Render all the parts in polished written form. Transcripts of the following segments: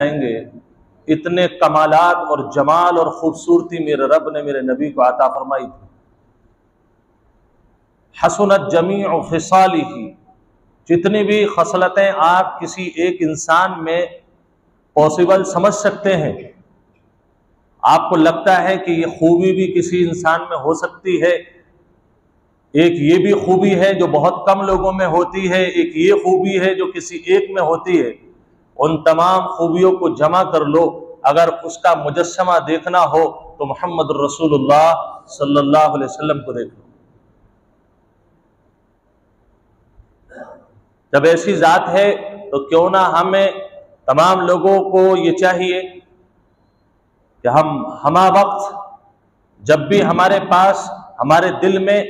आएंगे, इतने कमालात और जमाल और खूबसूरती मेरे रब ने मेरे नबी को अता फरमाई थी। हसनत जमीउ खिसालिही, जितनी भी खसलतें आप किसी एक इंसान में पॉसिबल समझ सकते हैं, आपको लगता है कि ये खूबी भी किसी इंसान में हो सकती है, एक ये भी खूबी है जो बहुत कम लोगों में होती है, एक ये खूबी है जो किसी एक में होती है, उन तमाम खूबियों को जमा कर लो, अगर उसका मुजस्समा देखना हो तो मोहम्मद रसूलुल्लाह सल्लल्लाहु अलैहि वसल्लम को देख लो। जब ऐसी जात है तो क्यों ना हमें तमाम लोगों को ये चाहिए कि हम वक्त जब भी हमारे पास हमारे दिल में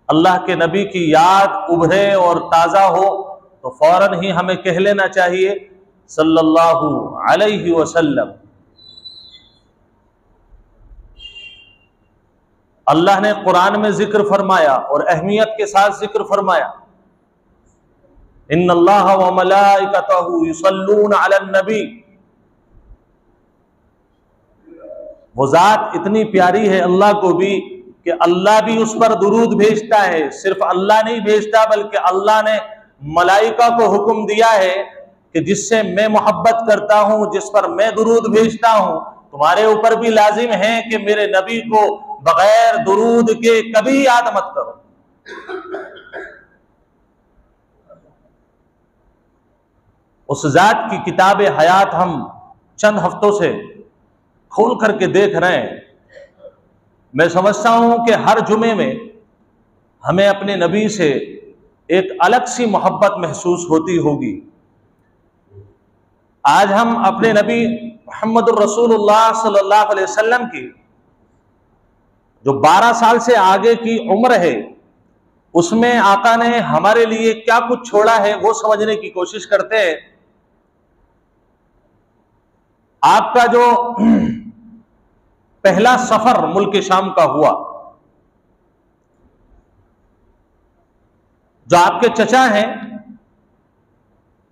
अल्लाह के नबी की याद उभरे और ताज़ा हो तो फौरन ही हमें कह लेना चाहिए सल्लल्लाहु अलैहि वसल्लम। अल्लाह ने कुरान में जिक्र फरमाया और अहमियत के साथ जिक्र फरमाया, इन्नल्लाह व मलाइकतहु युसल्लून अलन नबी। वो जात इतनी प्यारी है अल्लाह को भी कि अल्लाह भी उस पर दुरूद भेजता है। सिर्फ अल्लाह नहीं भेजता बल्कि अल्लाह ने मलाइका को हुक्म दिया है कि जिससे मैं मोहब्बत करता हूं, जिस पर मैं दुरूद भेजता हूं, तुम्हारे ऊपर भी लाजिम है कि मेरे नबी को बगैर दुरूद के कभी याद मत करो। उस जात की किताब हयात हम चंद हफ्तों से खोल करके देख रहे हैं। मैं समझता हूं कि हर जुमे में हमें अपने नबी से एक अलग सी मोहब्बत महसूस होती होगी। आज हम अपने नबी मोहम्मद रसूलुल्लाह सल्लल्लाहु अलैहि वसल्लम की जो 12 साल से आगे की उम्र है, उसमें आका ने हमारे लिए क्या कुछ छोड़ा है वो समझने की कोशिश करते हैं। आपका जो पहला सफर मुल्क शाम का हुआ, जो आपके चचा हैं,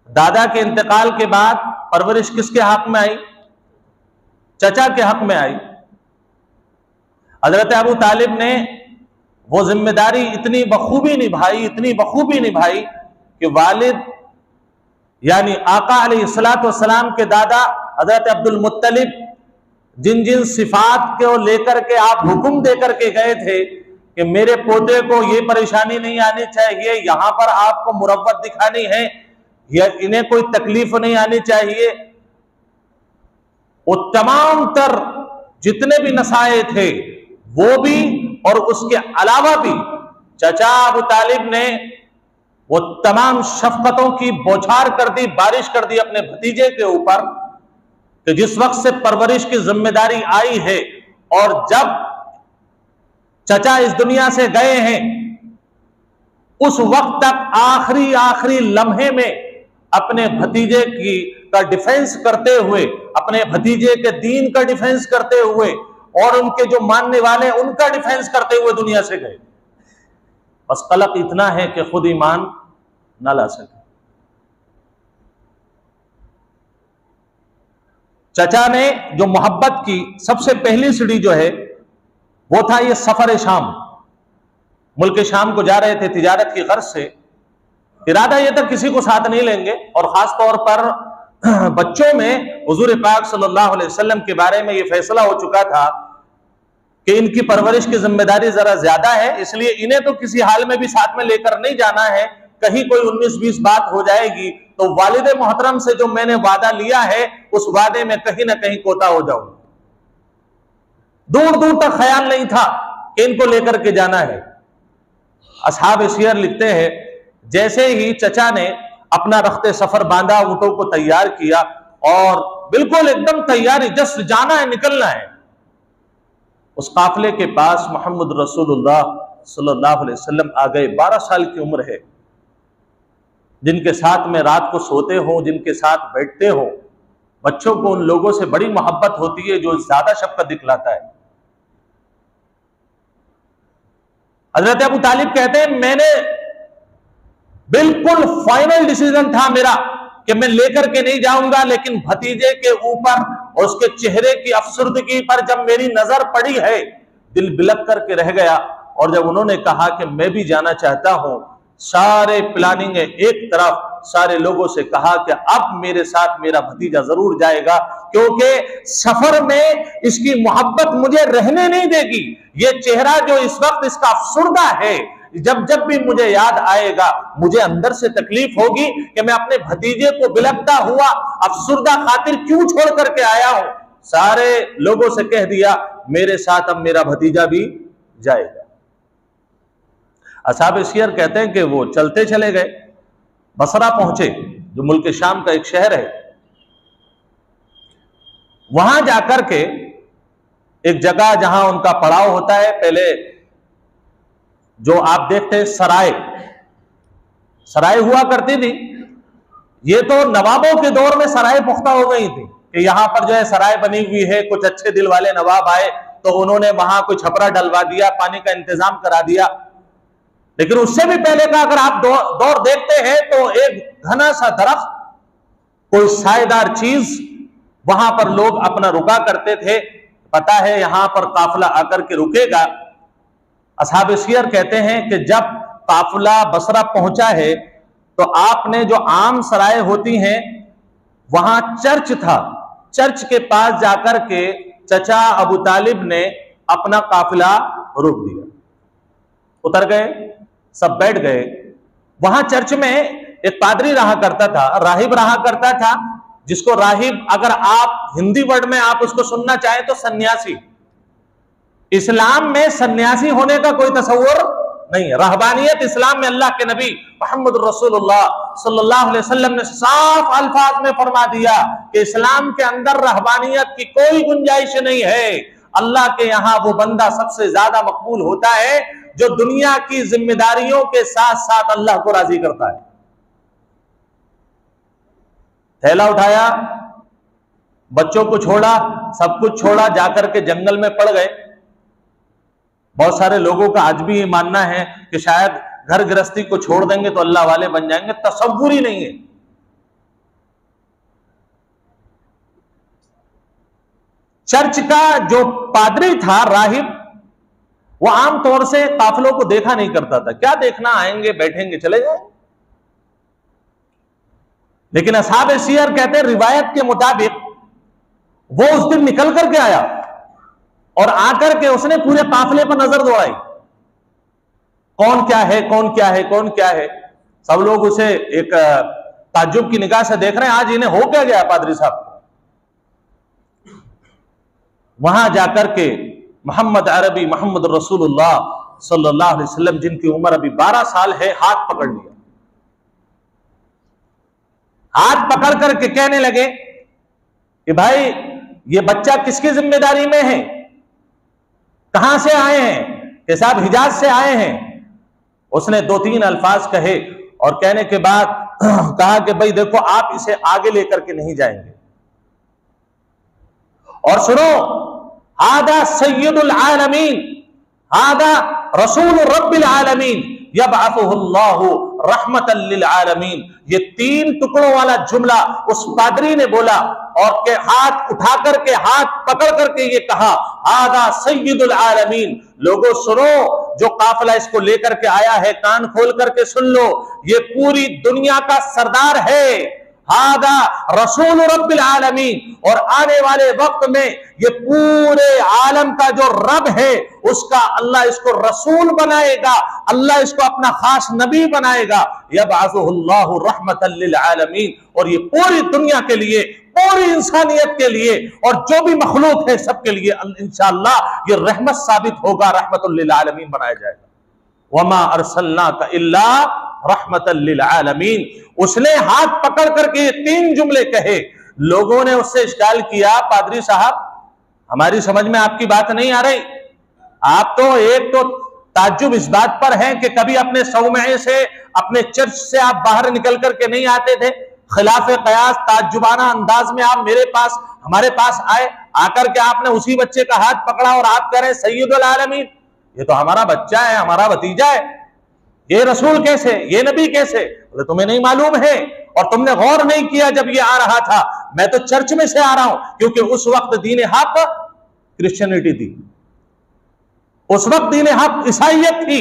दादा के इंतकाल के बाद परवरिश किसके हक में आई? चचा के हक में आई। हजरत अबू तालिब ने वो जिम्मेदारी इतनी बखूबी निभाई कि वालिद यानी आका अलैहिस्सलातु वस्सलाम के दादा हजरत अब्दुल मुत्तलिब जिन जिन सिफात को लेकर के आप हुक्म देकर के गए थे कि मेरे पोते को ये परेशानी नहीं आनी चाहिए, यहां पर आपको मुरव्वत दिखानी है, या इन्हें कोई तकलीफ नहीं आनी चाहिए, वो तमाम तर जितने भी नसाए थे वो भी और उसके अलावा भी चचा अबू तालिब ने वो तमाम शफकतों की बौछार कर दी, बारिश कर दी अपने भतीजे के ऊपर कि जिस वक्त से परवरिश की जिम्मेदारी आई है और जब चचा इस दुनिया से गए हैं उस वक्त तक आखिरी लम्हे में अपने भतीजे की का डिफेंस करते हुए, अपने भतीजे के दीन का डिफेंस करते हुए और उनके जो मानने वाले उनका डिफेंस करते हुए दुनिया से गए। बस कलक इतना है कि खुद ईमान ना ला सके। चचा ने जो मोहब्बत की सबसे पहली सीढ़ी जो है वो था ये सफर शाम। मुल्क शाम को जा रहे थे तिजारत की गर्ज से, इरादा ये था किसी को साथ नहीं लेंगे, और खास तौर पर बच्चों में हुजूर पाक सल्लल्लाहु अलैहि वसल्लम के बारे में ये फैसला हो चुका था कि इनकी परवरिश की जिम्मेदारी जरा ज्यादा है, इसलिए इन्हें तो किसी हाल में भी साथ में लेकर नहीं जाना है। कहीं कोई 19-20 बात हो जाएगी तो वालिद मोहतरम से जो मैंने वादा लिया है उस वादे में कहीं ना कहीं कोता हो जाऊंगा। दूर दूर तक ख्याल नहीं था कि इनको लेकर के जाना है। असहाब सियर लिखते हैं जैसे ही चचा ने अपना रख्ते सफर बांधा, ऊंटों को तैयार किया और बिल्कुल एकदम तैयारी, जस्ट जाना है, निकलना है, उस काफिले के पास मोहम्मद रसूलुल्लाह सल्लल्लाहु अलैहि वसल्लम आ गए। 12 साल की उम्र है, जिनके साथ में रात को सोते हो, जिनके साथ बैठते हो, बच्चों को उन लोगों से बड़ी मोहब्बत होती है जो ज्यादा शफकत दिखलाता है। हजरत अबू तालिब कहते हैं मैंने बिल्कुल फाइनल डिसीजन था मेरा कि मैं लेकर के नहीं जाऊंगा, लेकिन भतीजे के ऊपर और उसके चेहरे की अफसुर्दगी पर जब मेरी नजर पड़ी है, दिल बिलक करके रह गया। और जब उन्होंने कहा कि मैं भी जाना चाहता हूं, सारे प्लानिंग एक तरफ, सारे लोगों से कहा कि अब मेरे साथ मेरा भतीजा जरूर जाएगा, क्योंकि सफर में इसकी मोहब्बत मुझे रहने नहीं देगी। ये चेहरा जो इस वक्त इसका अफसुर्दा है, जब जब भी मुझे याद आएगा मुझे अंदर से तकलीफ होगी कि मैं अपने भतीजे को बिलकता हुआ अफसुर्दा खातिर क्यों छोड़ करके आया हूं। सारे लोगों से कह दिया मेरे साथ अब मेरा भतीजा भी जाएगा। असहाब सियर कहते हैं कि वो चलते चले गए, बसरा पहुंचे, जो मुल्क शाम का एक शहर है। वहां जाकर के एक जगह जहां उनका पड़ाव होता है, पहले जो आप देखते हैं सराय हुआ करती थी। ये तो नवाबों के दौर में सराय पुख्ता हो गई थी कि यहां पर जो है सराय बनी हुई है, कुछ अच्छे दिल वाले नवाब आए तो उन्होंने वहां कोई छपरा डलवा दिया, पानी का इंतजाम करा दिया। लेकिन उससे भी पहले का अगर आप दौर देखते हैं तो एक घना सा दरख्त, कोई सायेदार चीज, वहां पर लोग अपना रुका करते थे। पता है यहां पर काफिला आकर के रुकेगा। असहाब सियर कहते हैं कि जब काफिला बसरा पहुंचा है तो आपने जो आम सराय होती हैं वहां चर्च था, चर्च के पास जाकर के चचा अबू तालिब ने अपना काफिला रोक दिया, उतर गए, सब बैठ गए। वहां चर्च में एक पादरी रहा करता था, राहिब रहा करता था, जिसको राहिब अगर आप हिंदी वर्ड में आप उसको सुनना चाहें तो सन्यासी। इस्लाम में सन्यासी होने का कोई तस्वुर नहीं है। रहबानियत इस्लाम में अल्लाह के नबी मोहम्मद रसूलुल्लाह सल्लल्लाहु अलैहि वसल्लम ने साफ अल्फाज में फरमा दिया कि इस्लाम के अंदर रहबानियत की कोई गुंजाइश नहीं है। अल्लाह के यहां वो बंदा सबसे ज्यादा मकबूल होता है जो दुनिया की जिम्मेदारियों के साथ साथ अल्लाह को राजी करता है। थैला उठाया, बच्चों को छोड़ा, सब कुछ छोड़ा, जाकर के जंगल में पड़ गए। बहुत सारे लोगों का आज भी ये मानना है कि शायद घर गृहस्थी को छोड़ देंगे तो अल्लाह वाले बन जाएंगे। तसव्वुर ही नहीं है। चर्च का जो पादरी था, राहिब, वो आमतौर से काफिलों को देखा नहीं करता था। क्या देखना, आएंगे, बैठेंगे, चले जाएंगे। लेकिन असहाब सियर कहते हैं रिवायत के मुताबिक वो उस दिन निकल करके आया और आकर के उसने पूरे काफिले पर नजर दौड़ाई, कौन क्या है, कौन क्या है, कौन क्या है। सब लोग उसे एक ताज्जुब की निगाह से देख रहे हैं, आज इन्हें हो क्या गया पादरी साहब। वहां जाकर के मोहम्मद अरबी मोहम्मद रसूलुल्लाह सल्लल्लाहु अलैहि वसल्लम, जिनकी उम्र अभी 12 साल है, हाथ पकड़ लिया। हाथ पकड़ करके कहने लगे कि भाई ये बच्चा किसकी जिम्मेदारी में है, कहां से आए हैं? कि साहब हिजाज से आए हैं। उसने 2-3 अल्फाज कहे और कहने के बाद कहा कि भाई देखो आप इसे आगे लेकर के नहीं जाएंगे। और सुनो, हादा सय्यदुल आलमीन, हादा रसूल रब्बिल आलमीन, यबअथुहुल्लाहु रहमतल लिल आलमीन। ये 3 टुकड़ों वाला जुमला उस पादरी ने बोला और के हाथ उठा करके, हाथ पकड़ करके ये कहा, हादा सय्यदुल आलमीन। लोगों सुनो, जो काफिला इसको लेकर के आया है, कान खोल करके सुन लो, ये पूरी दुनिया का सरदार है। हादा रसूल रब्बिल आलमीन, और आने वाले वक्त में ये पूरे आलम का जो रब है उसका अल्लाह इसको रसूल बनाएगा, अल्लाह इसको अपना खास नबी बनाएगा। यबअथुहुल्लाहु रहमतल लिल आलमीन, और ये पूरी दुनिया के लिए, पूरी इंसानियत के लिए और जो भी मखलूक है सबके लिए इंशाअल्लाह ये रहमत साबित होगा, रहमतुल लिल आलमीन बनाया जाएगा। वमा अरसलनाका इल्ला रहमतल लिल आलमीन। उसने हाथ पकड़ करके ये 3 जुमले कहे। लोगों ने उससे इश्काल किया, पादरी साहब हमारी समझ में आपकी बात नहीं आ रही। आप तो एक तो ताज्जुब इस बात पर है कि कभी अपने सौमे से, अपने चर्च से आप बाहर निकल करके नहीं आते थे। खिलाफ कयास ताज्जुबाना अंदाज में आप मेरे पास, हमारे पास आए, आकर के आपने उसी बच्चे का हाथ पकड़ा और आप कह रहे हैं सय्यदुल आलमीन, ये तो हमारा बच्चा है, हमारा भतीजा है। ये रसूल कैसे, ये नबी कैसे? बोले तुम्हें नहीं मालूम है और तुमने गौर नहीं किया जब ये आ रहा था। मैं तो चर्च में से आ रहा हूं, क्योंकि उस वक्त दीन हक क्रिश्चियनिटी थी, उस वक्त दीन हक ईसाइयत थी,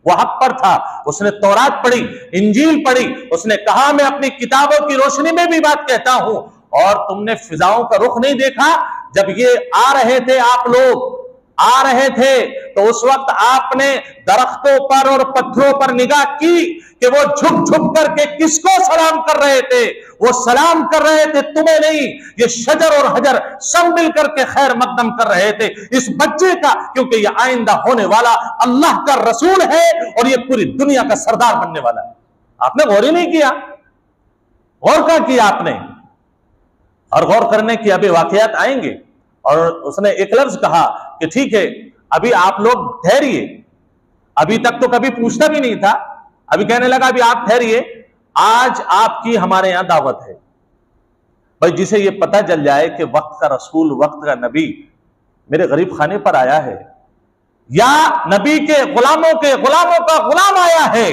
वो हक पर था। उसने तौरात पढ़ी, इंजील पढ़ी, उसने कहा मैं अपनी किताबों की रोशनी में भी बात कहता हूं। और तुमने फिजाओं का रुख नहीं देखा जब ये आ रहे थे, आप लोग आ रहे थे, तो उस वक्त आपने दरख्तों पर और पत्थरों पर निगाह की कि वो झुक झुक करके किसको सलाम कर रहे थे? वो सलाम कर रहे थे तुम्हें नहीं, ये शजर और हजर सब मिलकर के खैर मकदम कर रहे थे इस बच्चे का, क्योंकि ये आइंदा होने वाला अल्लाह का रसूल है और ये पूरी दुनिया का सरदार बनने वाला है। आपने गौर ही नहीं किया। गौर क्या किया आपने? और गौर करने की अभी वाकयात आएंगे। और उसने एक लफ्ज कहा कि ठीक है, अभी आप लोग ठहरिए, अभी तक तो कभी पूछता भी नहीं था, अभी कहने लगा अभी आप ठहरिए, आज आपकी हमारे यहां दावत है। भाई जिसे ये पता चल जाए कि वक्त का रसूल, वक्त का नबी मेरे गरीब खाने पर आया है, या नबी के गुलामों का गुलाम आया है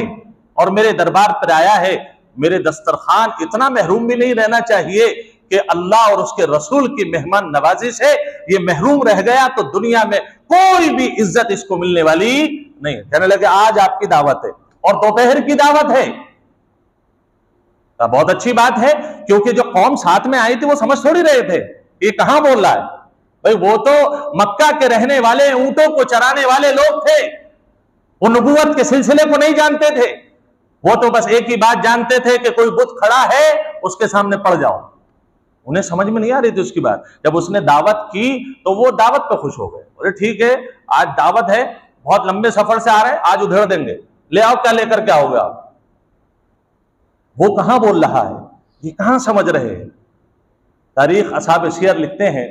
और मेरे दरबार पर आया है, मेरे दस्तरखान इतना महरूम भी नहीं रहना चाहिए कि अल्लाह और उसके रसूल की मेहमान नवाजी से ये महरूम रह गया तो दुनिया में कोई भी इज्जत इसको मिलने वाली नहीं। कहने लगे आज आपकी दावत है और दोपहर की दावत है। बहुत अच्छी बात है, क्योंकि जो कौम साथ में आई थी वो समझ थोड़ी रहे थे ये कहां बोल रहा है। भाई वो तो मक्का के रहने वाले, ऊंटों को चराने वाले लोग थे, वो नबूवत के सिलसिले को नहीं जानते थे। वो तो बस एक ही बात जानते थे कि कोई बुत खड़ा है उसके सामने पड़ जाओ। उन्हें समझ में नहीं आ रही थी उसकी बात। जब उसने दावत की तो वो दावत पे खुश हो गए, बोले ठीक है आज दावत है, बहुत लंबे सफर से आ रहे हैं, आज उधेड़ देंगे, ले आओ क्या लेकर के आओगे आप। वो कहां बोल रहा है, ये कहां समझ रहे हैं। तारीख असहाब सियर लिखते हैं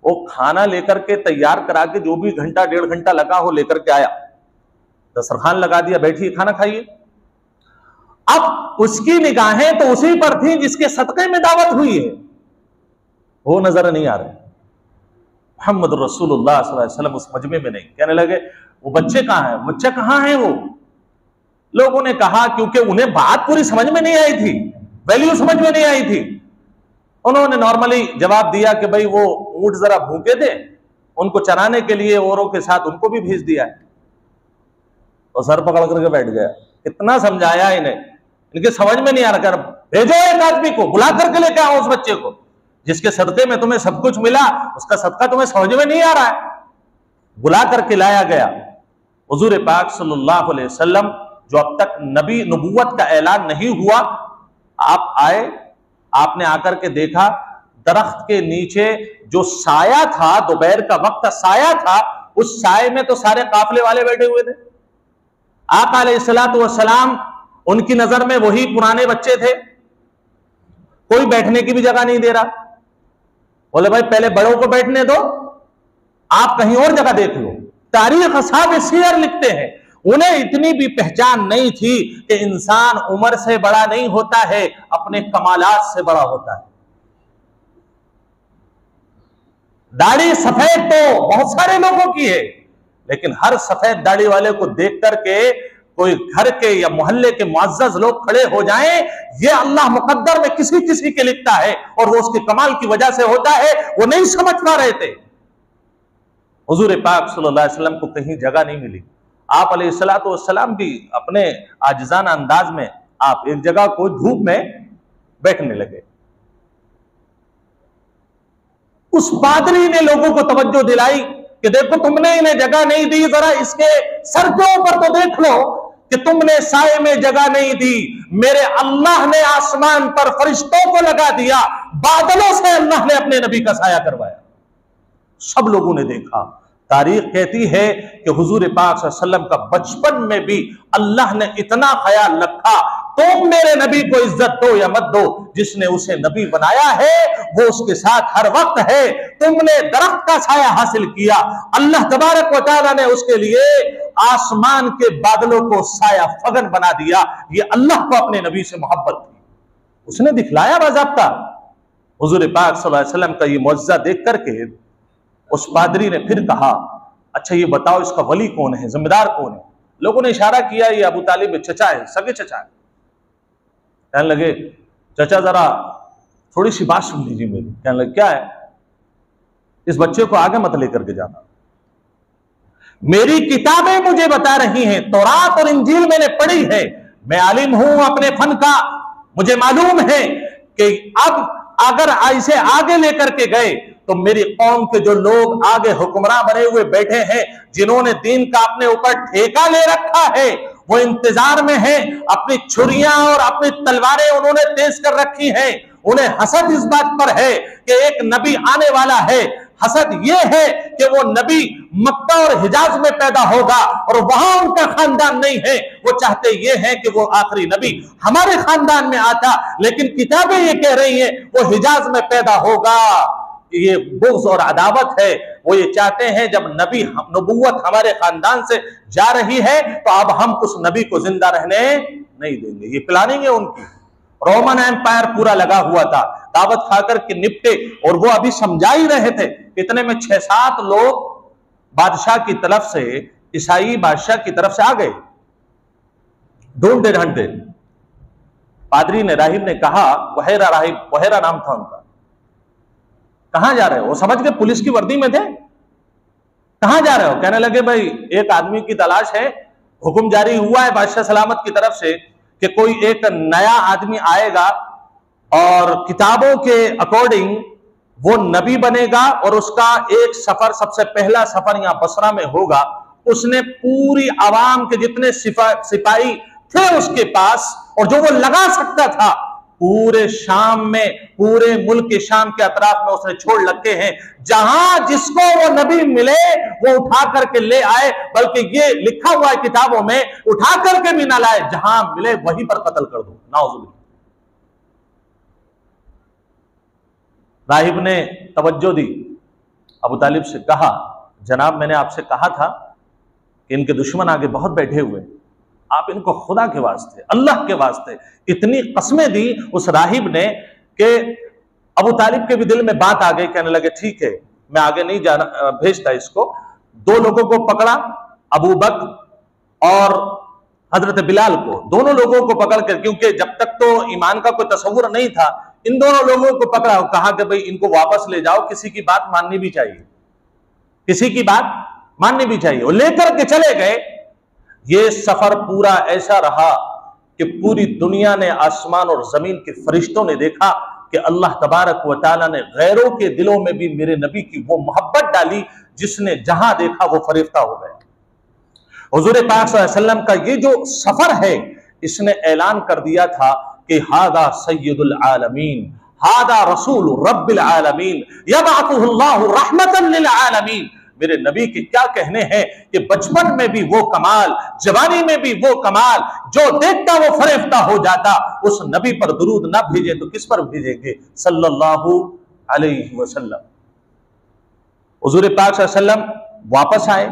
वो खाना लेकर के तैयार करा के जो भी घंटा डेढ़ घंटा लगा हो लेकर के आया, दस्तरखान लगा दिया, बैठिए खाना खाइए। अब उसकी निगाहें तो उसी पर थी जिसके सदक़े में दावत हुई है, वो नजर नहीं आ रहे। मोहम्मद रसूलुल्लाह सल्लल्लाहु अलैहि वसल्लम उस मजमे में नहीं। कहने लगे वो बच्चे कहां है, बच्चे कहां है? वो लोगों ने कहा, क्योंकि उन्हें बात पूरी समझ में नहीं आई थी, वैल्यू समझ में नहीं आई थी, उन्होंने नॉर्मली जवाब दिया कि भाई वो ऊंट जरा भूखे थे, उनको चराने के लिए औरों के साथ उनको भी भेज दिया है। और सर पकड़ करके बैठ गया। कितना समझाया इन्हें, इनके समझ में नहीं आ रहा। भेजो एक आदमी को, बुला करके लेके आओ उस बच्चे को जिसके सदके में तुम्हें सब कुछ मिला, उसका सदका तुम्हें समझ में नहीं आ रहा है। बुला करके लाया गया। हुजूर पाक सल्लल्लाहु अलैहि वसल्लम, जो अब तक नबी नबूवत का ऐलान नहीं हुआ, आप आए, आपने आकर के देखा दरख्त के नीचे जो साया था, दोपहर का वक्त साया था, उस साये में तो सारे काफले वाले बैठे हुए थे। आका अलैहिस्सलातु वस्सलाम उनकी नजर में वही पुराने बच्चे थे, कोई बैठने की भी जगह नहीं दे रहा। बोले भाई पहले बड़ों को बैठने दो, आप कहीं और जगह देख लो। तारीख असहाब सियर लिखते हैं उन्हें इतनी भी पहचान नहीं थी कि इंसान उम्र से बड़ा नहीं होता है, अपने कमालात से बड़ा होता है। दाढ़ी सफेद तो बहुत सारे लोगों की है, लेकिन हर सफेद दाढ़ी वाले को देख करके कोई घर के या मोहल्ले के मुअज्जज लोग खड़े हो जाएं, ये अल्लाह मुकद्दर में किसी किसी के लिखता है और वो उसके कमाल की वजह से होता है। वो नहीं समझ पा रहे थे। हुजूर पाक सल्लल्लाहु अलैहि वसल्लम को कहीं जगह नहीं मिली। आप अलैहिस्सलातु वस्सलाम भी अपने आजिज़ाना अंदाज में आप एक जगह को धूप में बैठने लगे। उस पादरी ने लोगों को तवज्जो दिलाई कि देखो तुमने इन्हें जगह नहीं दी, जरा इसके सर के ऊपर तो देख लो कि तुमने साये में जगह नहीं दी। मेरे अल्लाह ने आसमान पर फरिश्तों को लगा दिया, बादलों से अल्लाह ने अपने नबी का साया करवाया। सब लोगों ने देखा। तारीख कहती है कि हुजूर पाक सल्लल्लाहु अलैहि वसल्लम का बचपन में भी अल्लाह ने इतना ख्याल रखा, तुम मेरे नबी को इज्जत दो या मत दो, जिसने उसे नबी बनाया है वो उसके साथ हर वक्त है। तुमने दरख्त का साया हासिल किया, अल्लाह तबारक व तआला ने उसके लिए आसमान के बादलों को साया फगन बना दिया। ये अल्लाह को अपने नबी से मोहब्बत थी, उसने दिखलाया बाज़ाब्ता। हुजूर पाक सल्लल्लाहु अलैहि वसल्लम का ये मुअज्जा देख करके उस पादरी ने फिर कहा, अच्छा ये बताओ इसका वली कौन है, जिम्मेदार कौन है? लोगों ने इशारा किया ये अबू तालिब चचा है, सगे चचा है। कहने लगे चचा जरा थोड़ी सी बात सुन लीजिए मेरी। कहने लगे क्या है? इस बच्चे को आगे मत लेकर के जाना, मेरी किताबें मुझे बता रही हैं, तौरात और इंजील मैंने पढ़ी है, मैं आलिम हूं अपने फन का, मुझे मालूम है कि अब अगर ऐसे आगे लेकर के गए तो मेरी कौम के जो लोग आगे हुक्मरान बने हुए बैठे हैं, जिन्होंने दीन का अपने ऊपर ठेका ले रखा है, वो इंतजार में हैं, अपनी छुरियां और अपनी तलवारें उन्होंने तेज कर रखी हैं। उन्हें हसद इस बात पर है कि एक नबी आने वाला है। हसद यह है कि वो नबी मक्का और हिजाज में पैदा होगा और वहां उनका खानदान नहीं है। वो चाहते ये हैं कि वो आखिरी नबी हमारे खानदान में आता, लेकिन किताबें ये कह रही हैं वो हिजाज में पैदा होगा। ये बुग़्ज़ और अदावत है। वो ये चाहते हैं जब नबी नबूवत हमारे खानदान से जा रही है तो अब हम उस नबी को जिंदा रहने नहीं देंगे। ये प्लानिंग है उनकी। रोमन एम्पायर पूरा लगा हुआ था, दावत खाकर के निपटे, और वो अभी समझा ही रहे थे। इतने में 6-7 लोग बादशाह की तरफ से, ईसाई बादशाह की तरफ से आ गए, ढूंढते ढूंढते। पादरी ने, राहिब ने कहा, वहेरा राहिब, वहेरा नाम था उनका, कहां जा रहे हो? वो समझ गए पुलिस की वर्दी में थे। कहां जा रहे हो? कहने लगे भाई एक आदमी की तलाश है, हुक्म जारी हुआ है बादशाह सलामत की तरफ से कि कोई एक नया आदमी आएगा और किताबों के अकॉर्डिंग वो नबी बनेगा और उसका एक सफर, सबसे पहला सफर यहां बसरा में होगा। उसने पूरी आवाम के जितने सिपाही थे उसके पास, और जो वो लगा सकता था, पूरे शाम में, पूरे मुल्क के शाम के अतराफ में उसने छोड़ रखे हैं। जहां जिसको वो नबी मिले वो उठा करके ले आए, बल्कि ये लिखा हुआ है किताबों में, उठा करके भी ना लाए, जहां मिले वहीं पर कत्ल कर दो। नाउज़ुबिल्लाह। राहिब ने तवज्जो दी, अबू तालिब से कहा, जनाब मैंने आपसे कहा था कि इनके दुश्मन आगे बहुत बैठे हुए, आप इनको खुदा के वास्ते, अल्लाह के वास्ते, इतनी कस्में दी उस राहिब ने कि अबू तालिब के भी दिल में बात आ गई। कहने लगे ठीक है, मैं आगे नहीं जाना, भेजता इसको। 2 लोगों को पकड़ा, अबू बकर और हजरत बिलाल को, दोनों लोगों को पकड़ कर, क्योंकि जब तक तो ईमान का कोई तस्वुर नहीं था, इन दोनों लोगों को पकड़ा, कहा कि भाई इनको वापस ले जाओ, किसी की बात माननी भी चाहिए, किसी की बात माननी भी चाहिए। वो लेकर के चले गए। ये सफर पूरा ऐसा रहा कि पूरी दुनिया ने, आसमान और जमीन के फरिश्तों ने देखा कि अल्लाह तबारक व तआला ने गैरों के दिलों में भी मेरे नबी की वो मोहब्बत डाली, जिसने जहां देखा वो फरिश्ता हो गया। हुजूर पाक सल्लल्लाहु अलैहि वसल्लम का ये जो सफर है, इसने ऐलान कर दिया था कि हादा सय्यदुल आलमीन, हादा रसूल रब्बिल आलमीन, यबअतुहुल्लाहु रहमतन लिल आलमीन। मेरे नबी के क्या कहने हैं कि बचपन में भी वो कमाल, जवानी में भी वो कमाल, जो देखता वो फरेफ्ता हो जाता। उस नबी पर दुरूद ना भेजे तो किस पर भेजेंगे? सल्लल्लाहु अलैहि वसल्लम। हुजूर पाक सल्लल्लाहु अलैहि वसल्लम वापस आए,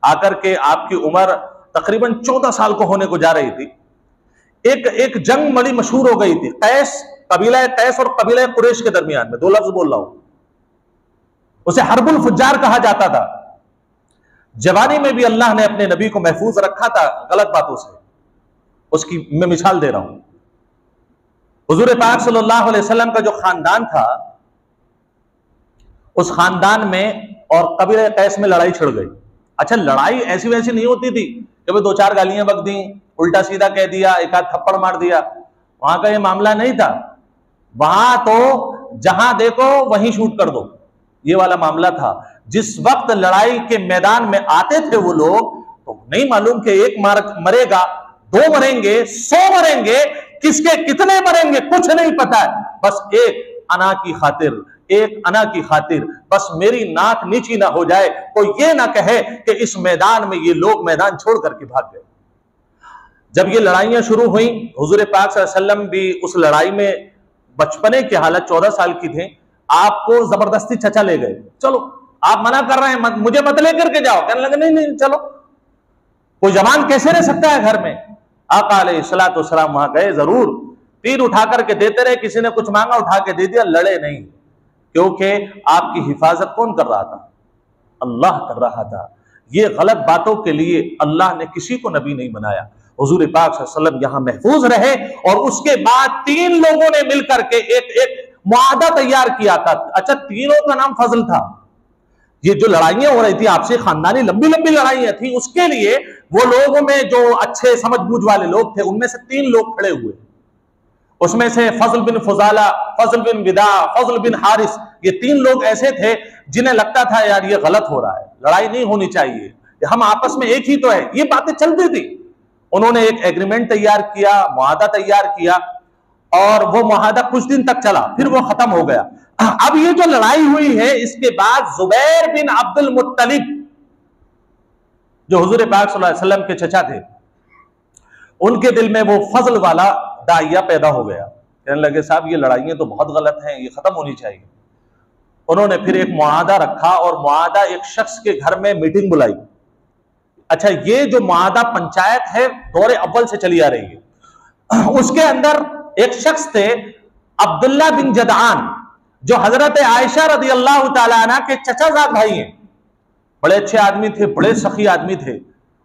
आकर के आपकी उम्र तकरीबन 14 साल को होने को जा रही थी। एक जंग बड़ी मशहूर हो गई थी, कबीला कैस और कबीला कुरैश के दरमियान में। 2 लफ्ज बोल रहा हूं। उसे हर्बुल फुज्जार कहा जाता था। जवानी में भी अल्लाह ने अपने नबी को महफूज रखा था गलत बातों से। उसकी मैं मिसाल दे रहा हूं। हुजूर पाक सल्लल्लाहु अलैहि वसल्लम का जो खानदान था, उस खानदान में और कबीला कैस में लड़ाई छिड़ गई। अच्छा, लड़ाई ऐसी वैसी नहीं होती थी कि भाई 2-4 गालियां बक दी, उल्टा सीधा कह दिया, एक आध थप्पड़ मार दिया। वहां का ये मामला नहीं था। वहां तो जहां देखो वहीं शूट कर दो, ये वाला मामला था। जिस वक्त लड़ाई के मैदान में आते थे वो लोग, तो नहीं मालूम कि एक मरेगा, 2 मरेंगे, 100 मरेंगे, किसके कितने मरेंगे कुछ नहीं पता है। बस एक अना की खातिर, एक अना की खातिर, बस मेरी नाक नीची ना हो जाए, कोई ये ना कहे कि इस मैदान में ये लोग मैदान छोड़ करके भाग गए। जब ये लड़ाइयां शुरू हुई, हुजूर पाक सल्लल्लाहु अलैहि वसल्लम भी उस लड़ाई में बचपने की हालत, 14 साल की थे। आपको जबरदस्ती चचा ले गए, चलो आप मना कर रहे हैं, मुझे मत लेकर के जाओ। कहने लगे नहीं नहीं चलो, कोई जवान कैसे रह सकता है घर में। आका अलैहिस्सलातु वस्सलाम वहां गए, जरूर तीर उठा करके देते रहे, किसी ने कुछ मांगा उठा के दे दिया, लड़े नहीं, क्योंकि आपकी हिफाजत कौन कर रहा था? अल्लाह कर रहा था। ये गलत बातों के लिए अल्लाह ने किसी को नबी नहीं बनाया। हुजूर पाक सल्लल्लाहु अलैहि वसल्लम यहां महफूज रहे और उसके बाद 3 लोगों ने मिलकर के एक मुआहदा तैयार किया था। अच्छा, तीनों का नाम फजल था। ये जो लड़ाइयां हो रही थी आपसे खानदानी लंबी लंबी लड़ाइयां थी, उसके लिए वो लोगों में जो अच्छे समझबूझ वाले लोग थे उनमें से 3 लोग खड़े हुए। उसमें से फजल बिन फुजाला, फजल बिन विदा, फजल बिन हारिस, ये 3 लोग ऐसे थे जिन्हें लगता था यार ये गलत हो रहा है, लड़ाई नहीं होनी चाहिए, हम आपस में एक ही तो है, ये बातें चलती थी। उन्होंने एक एग्रीमेंट तैयार किया, मुआहदा तैयार किया और वो मुआहदा कुछ दिन तक चला, फिर वो खत्म हो गया। अब ये जो लड़ाई हुई है इसके बाद जुबैर बिन अब्दुल मुत्तलिब जो हुजूर पाक सल्लल्लाहु अलैहि वसल्लम के चचा थे, उनके दिल में वो फजल वाला दाइया पैदा हो गया। कहने लगे साहब ये लड़ाइयां तो बहुत गलत हैं, ये खत्म होनी चाहिए। उन्होंने फिर एक मुआहदा रखा और मुआहदा एक शख्स के घर में मीटिंग बुलाई। अच्छा, ये जो मुआहदा पंचायत है दौरे अव्वल से चली आ रही है। उसके अंदर एक शख्स थे अब्दुल्ला बिन जदआन, जो हजरत आयशा रदी अल्लाह तआला अन्हा के चचाजाद भाई हैं। बड़े अच्छे आदमी थे, बड़े सखी आदमी थे।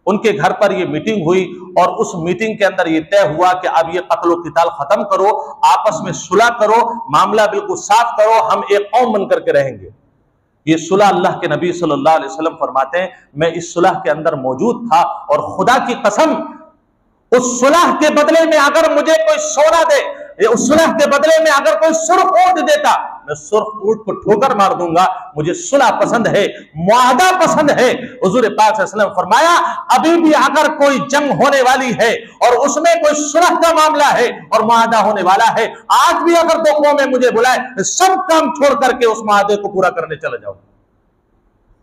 उनके घर पर ये मीटिंग हुई और उस मीटिंग के अंदर ये तय हुआ कि अब ये कत्ल क़िताल खत्म करो, आपस में सुलह करो, मामला बिल्कुल साफ करो, हम एक कौम बनकर के रहेंगे। ये सुलह अल्लाह के नबी सल्लल्लाहु अलैहि वसल्लम फरमाते हैं मैं इस सुलह के अंदर मौजूद था और खुदा की कसम उस सुलह के बदले में अगर मुझे कोई सोना दे, उस सुलह के बदले में अगर कोई सुर्ख ऊंट देता, मैं सुर्ख ऊंट को ठोकर मार दूंगा। मुझे सुलह पसंद है, मुआहदा पसंद है। हुजूर पाक सल्लल्लाहु अलैहि वसल्लम फरमाया अभी भी अगर कोई जंग होने वाली है और उसमें कोई सुलह का मामला है और मुआहदा होने वाला है, आज भी अगर 2 कौमें मुझे बुलाए सब काम छोड़ करके उस मुआहदे को पूरा करने चले जाओ।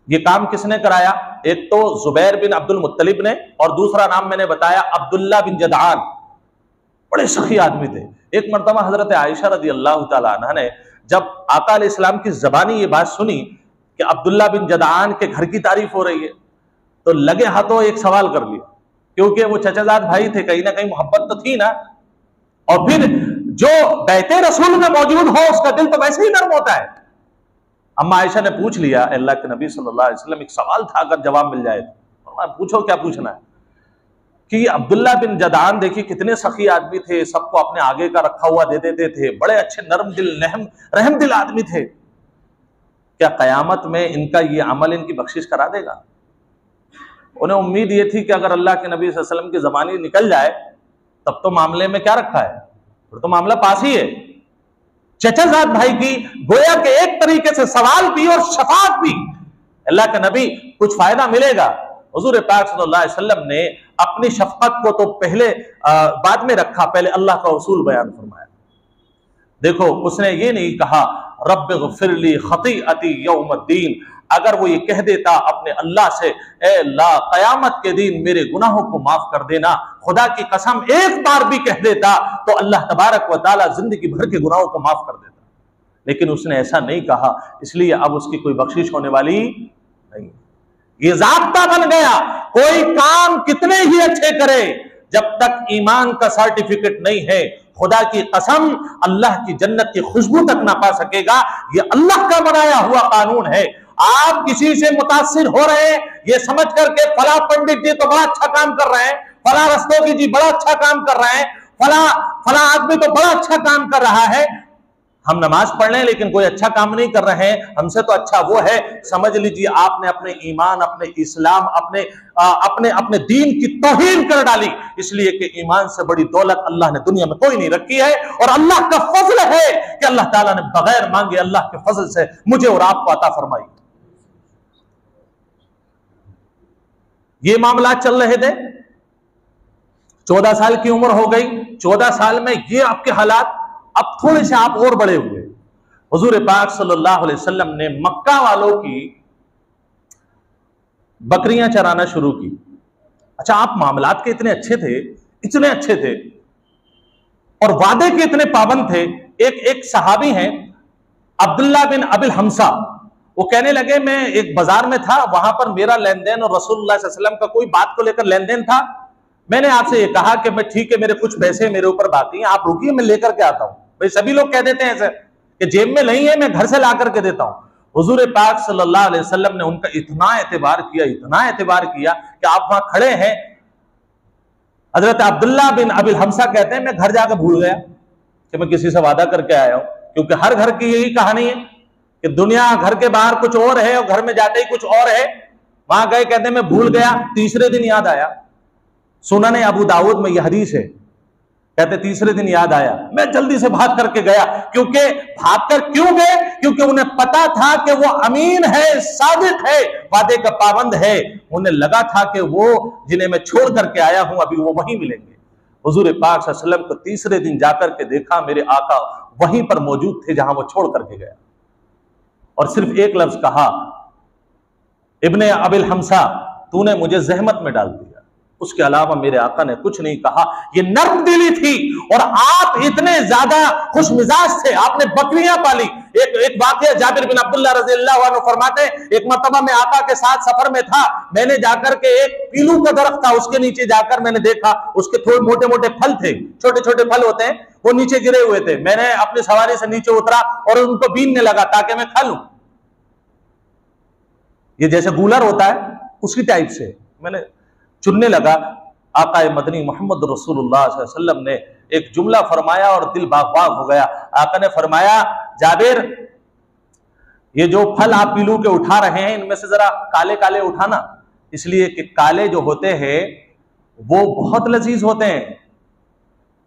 ये काम किसने कराया? एक तो जुबैर बिन अब्दुल मुत्तलिब ने और दूसरा नाम मैंने बताया अब्दुल्ला बिन जदआन, बड़े सखी आदमी थे। एक मर्तबा हजरत आयशा रदी अल्लाह तआला अन्हा ने जब आका अलैहिस्सलाम की ज़बानी ये बात सुनी कि अब्दुल्ला बिन जदआन के घर की तारीफ हो रही है, तो लगे हाथों एक सवाल कर लिया, क्योंकि वो चचाजाद भाई थे, कहीं ना कहीं मोहब्बत तो थी ना। और फिर जो बैते रसूल में मौजूद हो उसका दिल तो वैसे ही नर्म होता है। अम्मा आयशा ने पूछ लिया अल्लाह के नबी सल्लल्लाहु अलैहि वसल्लम, एक सवाल था अगर जवाब मिल जाए तो पूछो क्या पूछना है। कि अब्दुल्ला बिन जदआन देखिए कितने सखी आदमी थे, सबको अपने आगे का रखा हुआ दे देते थे, बड़े अच्छे नरम दिल रहम दिल आदमी थे। क्या कयामत में इनका ये अमल इनकी बख्शिश करा देगा? उन्हें उम्मीद ये थी कि अगर अल्लाह के नबी सल्लल्लाहु अलैहि वसल्लम की ज़बानी निकल जाए तब तो मामले में क्या रखा है, फिर तो मामला पास ही है। चचाजाद भाई की गोया के एक तरीके से सवाल भी और शफाअत भी, अल्लाह के नबी कुछ फायदा मिलेगा। हुजूर पाक सल्लल्लाहु अलैहि वसल्लम ने अपनी शफकत को तो पहले बाद में रखा, पहले अल्लाह का उसूल बयान फरमाया। देखो उसने ये नहीं कहा रब्बिग़फिरली खतीअती यौमद्दीन, अगर वो ये कह देता अपने अल्लाह से ए अल्लाह क़यामत के दिन मेरे गुनाहों को माफ कर देना, खुदा की कसम एक बार भी कह देता तो अल्लाह तबारक व तआला जिंदगी भर के गुनाहों को माफ कर देता। लेकिन उसने ऐसा नहीं कहा, इसलिए अब उसकी कोई बख्शिश होने वाली नहीं। ये ज़ाब्ता बन गया, कोई काम कितने ही अच्छे करे जब तक ईमान का सर्टिफिकेट नहीं है, खुदा की कसम अल्लाह की जन्नत की खुशबू तक ना पा सकेगा। ये अल्लाह का बनाया हुआ कानून है। आप किसी से मुतासिर हो रहे हैं ये समझ करके फला पंडित जी तो बड़ा अच्छा काम कर रहे हैं, फला रस्तोगी जी बड़ा अच्छा काम कर रहे हैं, फला आदमी तो बड़ा अच्छा काम कर रहा है, हम नमाज पढ़ लें लेकिन कोई अच्छा काम नहीं कर रहे हैं, हमसे तो अच्छा वो है। समझ लीजिए आपने अपने ईमान, अपने इस्लाम, अपने दीन की तौहीन कर डाली, इसलिए कि ईमान से बड़ी दौलत अल्लाह ने दुनिया में कोई नहीं रखी है। और अल्लाह का फजल है कि अल्लाह ताला ने बगैर मांगे अल्लाह के फजल से मुझे और आपको अता फरमाई। ये मामला चल रहे थे, 14 साल की उम्र हो गई, 14 साल में ये आपके हालात, अब थोड़े से आप और बड़े हुए। हुजूर पाक सल्लल्लाहु अलैहि वसल्लम ने मक्का वालों की बकरियां चराना शुरू की। अच्छा, आप मामलात के इतने अच्छे थे, इतने अच्छे थे और वादे के इतने पाबंद थे। एक सहाबी हैं अब्दुल्ला बिन अबिल हमसा, वो कहने लगे मैं एक बाजार में था, वहां पर मेरा लेन देन और रसूलुल्लाह सल्लल्लाहु अलैहि वसल्लम का कोई बात को लेकर लेन देन था। मैंने आपसे ये कहा कि मैं ठीक है, मेरे कुछ पैसे मेरे ऊपर बाकी हैं, आप रुकिए मैं लेकर के आता हूं। भाई सभी लोग कह देते हैं ऐसे कि जेब में नहीं है, मैं घर से ला करके देता हूं। हुजूर पाक सल्लल्लाहु अलैहि वसल्लम ने उनका इतना एतबार किया कि आप वहां खड़े हैं। हजरत अब्दुल्ला बिन अबिल हमसा कहते हैं मैं घर जाकर भूल गया कि मैं किसी से वादा करके आया हूं, क्योंकि हर घर की यही कहानी है कि दुनिया घर के बाहर कुछ और है और घर में जाते ही कुछ और है। वहां गए, कहते मैं भूल गया, तीसरे दिन याद आया। सुनन अबू दाऊद में यह हदीस है, कहते तीसरे दिन याद आया, मैं जल्दी से भाग करके गया। क्योंकि भागकर क्यों गए? क्योंकि उन्हें पता था कि वो अमीन है, सादिक है, वादे का पाबंद है। उन्हें लगा था कि वो जिन्हें मैं छोड़ करके आया हूं अभी वो वहीं मिलेंगे। हुजूर पाक सल्लल्लाहु अलैहि वसल्लम को तीसरे दिन जाकर के देखा, मेरे आका वहीं पर मौजूद थे जहां वो छोड़ करके गया, और सिर्फ एक लफ्ज कहा, इब्ने अबिल हमसा तूने मुझे जहमत में डाल दिया। उसके अलावा मेरे आका ने कुछ नहीं कहा। ये नर्म दिली थी और आप इतने ज्यादा खुश मिजाज थे, आपने बकरियां पाली। एक वाकया जाबिर बिन अब्दुल्लाह रज़ियल्लाहु अन्हु फरमाते, एक मर्तबा मैं आका के साथ सफर में था, मैंने जाकर के एक पीलू का दरख्त था, उसके नीचे जाकर मैंने देखा उसके थोड़े मोटे मोटे फल थे, छोटे छोटे फल होते हैं, वो नीचे गिरे हुए थे। मैंने अपनी सवारी से नीचे उतरा और उनको बीनने लगा ताकि मैं खा लूं। ये जैसे गूलर होता है उसी टाइप से मैंने चुनने लगा। आका मदनी मोहम्मद रसूलुल्लाह सल्लल्लाहु अलैहि वसल्लम ने एक जुमला फरमाया और दिल बाग बाग हो गया। आका ने फरमाया, जाबिर ये जो फल आप पीलू के उठा रहे हैं इनमें से जरा काले काले उठाना, इसलिए कि काले जो होते हैं वो बहुत लजीज होते हैं।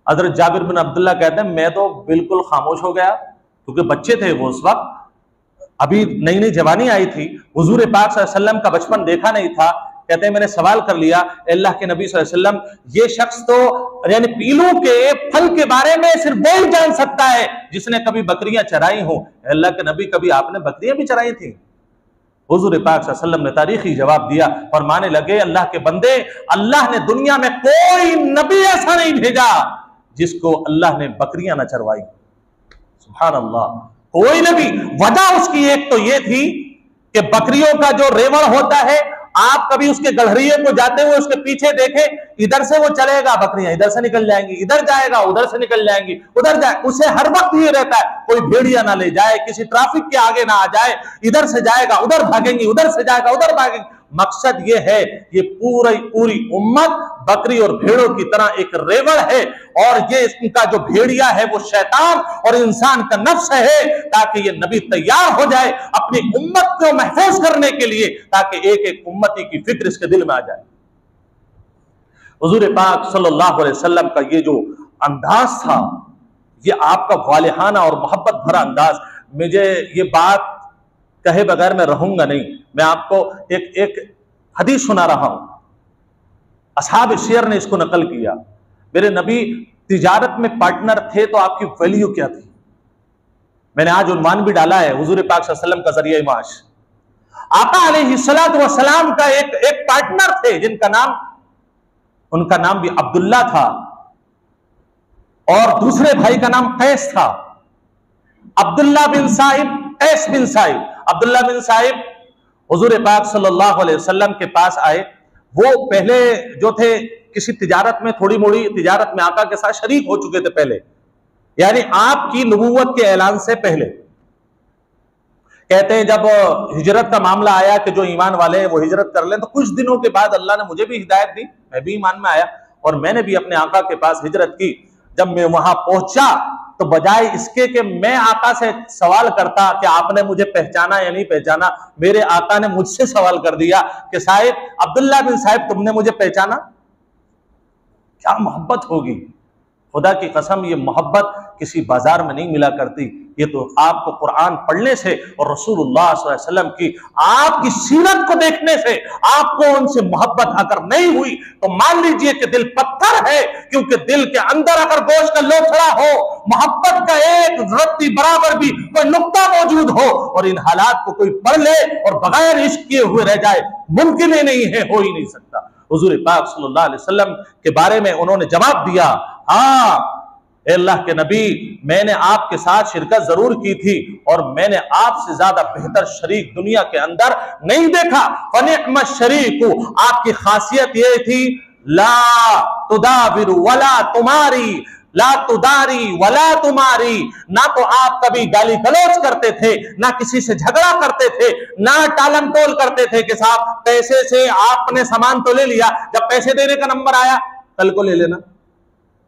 हज़रत जाबिर बिन अब्दुल्लाह कहते हैं मैं तो बिल्कुल खामोश हो गया, क्योंकि बच्चे थे वो, उस वक्त अभी नई नई जवानी आई थी, हुजूर पाक सल्लल्लाहु अलैहि वसल्लम का बचपन देखा नहीं था। कहते हैं मैंने सवाल कर लिया, अल्लाह के नबी सल्लल्लाहु अलैहि वसल्लम ये शख्स तो यानी पीलू के फल के बारे में सिर्फ वो जान सकता है जिसने कभी बकरियां चराई हो। अल्लाह के नबी कभी आपने बकरियां भी चराई थी? हुजूर पाक सल्लल्लाहु अलैहि वसल्लम ने तारीखी जवाब दिया, फरमाने लगे, अल्लाह के बंदे, अल्लाह ने दुनिया में कोई नबी ऐसा नहीं भेजा जिसको अल्लाह ने बकरियां न चरवाई। सुभान अल्लाह, कोई नबी। वजह उसकी एक तो ये थी कि बकरियों का जो रेवड़ होता है, आप कभी उसके गड़हरिये को जाते हुए उसके पीछे देखें, इधर से वो चलेगा, बकरियां इधर से निकल जाएंगी, इधर जाएगा उधर से निकल जाएंगी, उधर जाए, उसे हर वक्त ये रहता है कोई भेड़िया ना ले जाए, किसी ट्रैफिक के आगे ना आ जाए, इधर से जाएगा उधर भागेंगी, उधर से जाएगा उधर भागेंगी। मकसद ये है, ये पूरी उम्मत बकरी और भेड़ों की तरह एक रेवड़ है, और ये इनका जो भेड़िया है वो शैतान और इंसान का नफ्स है, ताकि ये नबी तैयार हो जाए अपनी उम्मत को महफूज करने के लिए, ताकि एक एक उम्मती की फिक्र इसके दिल में आ जाए। हुजूर पाक सल्लल्लाहु अलैहि वसल्लम का ये जो अंदाज था, ये आपका वालिहाना और मोहब्बत भरा अंदाज, मुझे ये बात कहे बगैर मैं रहूंगा नहीं। मैं आपको एक हदीस सुना रहा हूं, असहाब शेर ने इसको नकल किया। मेरे नबी तिजारत में पार्टनर थे तो आपकी वैल्यू क्या थी? मैंने आज उन्वान भी डाला है, हुजूर पाक सल्लल्लाहु अलैहि वसल्लम का जरिया माश। आका अलैहिस्सलातु वस्सलाम का एक पार्टनर थे जिनका उनका नाम भी अब्दुल्ला था, और दूसरे भाई का नाम कैस था। अब्दुल्ला बिन साहिब, कैस बिन साहिब। अब्दुल्ला बिन साहिब हुजूर पाक सल्लल्लाहु अलैहि वसल्लम के पास आए। वो पहले जो थे किसी तिजारत में, थोड़ी मोड़ी तिजारत में आका के साथ शरीक हो चुके थे पहले, यानी आपकी नबूवत के ऐलान से पहले। कहते हैं जब हिजरत का मामला आया कि जो ईमान वाले हैं वो हिजरत कर लें, तो कुछ दिनों के बाद अल्लाह ने मुझे भी हिदायत दी, मैं भी ईमान में आया और मैंने भी अपने आका के पास हिजरत की। जब मैं वहां पहुंचा तो बजाय इसके कि मैं आका से सवाल करता कि आपने मुझे पहचाना या नहीं पहचाना, मेरे आका ने मुझसे सवाल कर दिया कि साहिब, अब्दुल्ला बिन साहिब, तुमने मुझे पहचाना? क्या मोहब्बत होगी! खुदा की कसम, ये मोहब्बत किसी बाजार में नहीं मिला करती। ये तो आपको कुरान पढ़ने से और रसूलुल्लाह सल्लल्लाहु अलैहि वसल्लम की आपकी सीरत को देखने से आपको उनसे मोहब्बत अगर नहीं हुई तो मान लीजिए कि दिल पत्थर है, क्योंकि दिल के अंदर अगर गोश्त का लोथड़ा हो, मोहब्बत का एक रत्ती बराबर भी कोई नुक्ता मौजूद हो और इन हालात को कोई पढ़ ले और बगैर इश्क किए हुए रह जाए, मुमकिन ही नहीं है, हो ही नहीं सकता। हुजूर पाक सल्लल्लाहु अलैहि वसल्लम के बारे में उन्होंने जवाब दिया, हाँ अल्लाह के नबी, मैंने आपके साथ शिरकत जरूर की थी और मैंने आपसे ज्यादा बेहतर शरीक दुनिया के अंदर नहीं देखा। फनिअम शरीक, आपकी खासियत यह थी ला तुदाबिरु वला तुम्हारी, ला तुदारी वला तुम्हारी, ना तो आप कभी गाली गलौज करते थे, ना किसी से झगड़ा करते थे, ना टालम टोल करते थे कि साहब पैसे से आपने सामान तो ले लिया, जब पैसे देने का नंबर आया कल को ले लेना,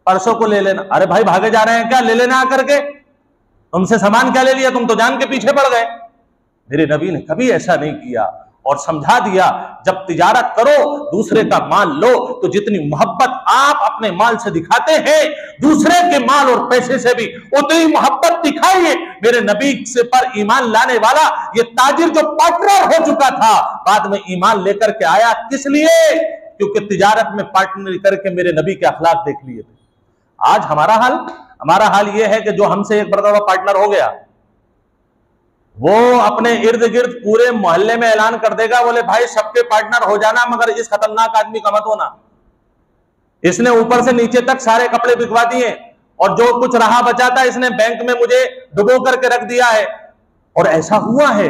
परसों को ले लेना। अरे भाई भागे जा रहे हैं क्या, ले लेना आकर के, तुमसे सामान क्या ले लिया, तुम तो जान के पीछे पड़ गए। मेरे नबी ने कभी ऐसा नहीं किया और समझा दिया जब तिजारत करो दूसरे का माल लो तो जितनी मोहब्बत आप अपने माल से दिखाते हैं दूसरे के माल और पैसे से भी उतनी मोहब्बत दिखाइए। मेरे नबी से पर ईमान लाने वाला ये ताजिर जो पार्टनर हो चुका था बाद में ईमान लेकर के आया, किस लिए? क्योंकि तिजारत में पार्टनर करके मेरे नबी के अखलाक देख लिए थे। आज हमारा हाल यह है कि जो हमसे एक बड़ा पार्टनर हो गया वो अपने इर्द गिर्द पूरे मोहल्ले में ऐलान कर देगा, बोले भाई सबके पार्टनर हो जाना मगर इस खतरनाक आदमी का मत होना, इसने ऊपर से नीचे तक सारे कपड़े बिकवा दिए और जो कुछ रहा बचा था इसने बैंक में मुझे डुबो करके रख दिया है। और ऐसा हुआ है,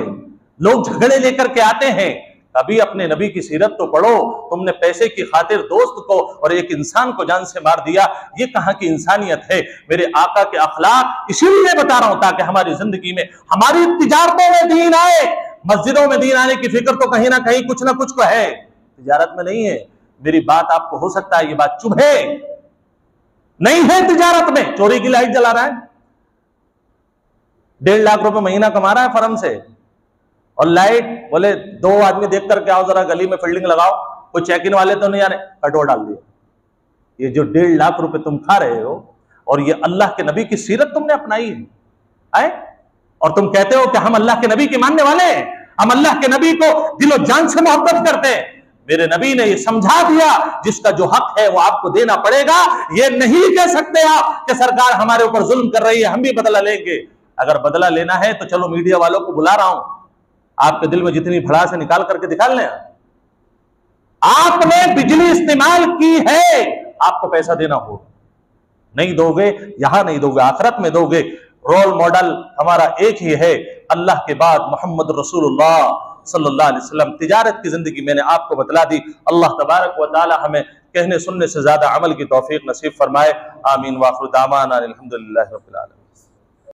लोग झगड़े लेकर के आते हैं। कभी अपने नबी की सीरत तो पढ़ो, तुमने पैसे की खातिर दोस्त को और एक इंसान को जान से मार दिया, ये कहां की इंसानियत है? मेरे आका के अखलाक इसीलिए बता रहा हूं ताकि हमारी जिंदगी में हमारी तिजारतों में दीन आए। मस्जिदों में दीन आने की फिक्र तो कहीं ना कहीं कुछ ना कुछ को है, तिजारत में नहीं है। मेरी बात आपको हो सकता है ये बात चुभे, नहीं है तिजारत में। चोरी की लाइट जला रहा है, 1.5 लाख रुपए महीना कमा रहा है फर्म से, और लाइट बोले 2 आदमी देख करके आओ जरा गली में फील्डिंग लगाओ, कोई चेक इन वाले तो नहीं आने, कटोर डाल दिया। ये जो 1.5 लाख रुपए तुम खा रहे हो और ये अल्लाह के नबी की सीरत तुमने अपनाई है, और तुम कहते हो कि हम अल्लाह के नबी के मानने वाले हैं, हम अल्लाह के नबी को दिलो जान से मोहब्बत करते हैं। मेरे नबी ने ये समझा दिया जिसका जो हक है वो आपको देना पड़ेगा। ये नहीं कह सकते आप कि सरकार हमारे ऊपर जुल्म कर रही है हम भी बदला लेंगे। अगर बदला लेना है तो चलो मीडिया वालों को बुला रहा हूं, आपके दिल में जितनी भड़ास है निकाल करके दिखा लें। आपने बिजली इस्तेमाल की है, आपको पैसा देना होगा, नहीं दोगे यहां नहीं दोगे आखिरत में दोगे। रोल मॉडल हमारा एक ही है, अल्लाह के बाद मोहम्मद रसूलुल्लाह सल्लल्लाहु अलैहि वसल्लम। तिजारत की जिंदगी मैंने आपको बतला दी। अल्लाह तबारक व तआला हमें कहने सुनने से ज्यादा अमल की तौफीक नसीब फरमाए। आमीन। वाखिर दावाना अल्हम्दुलिल्लाहि रब्बिल आलमीन।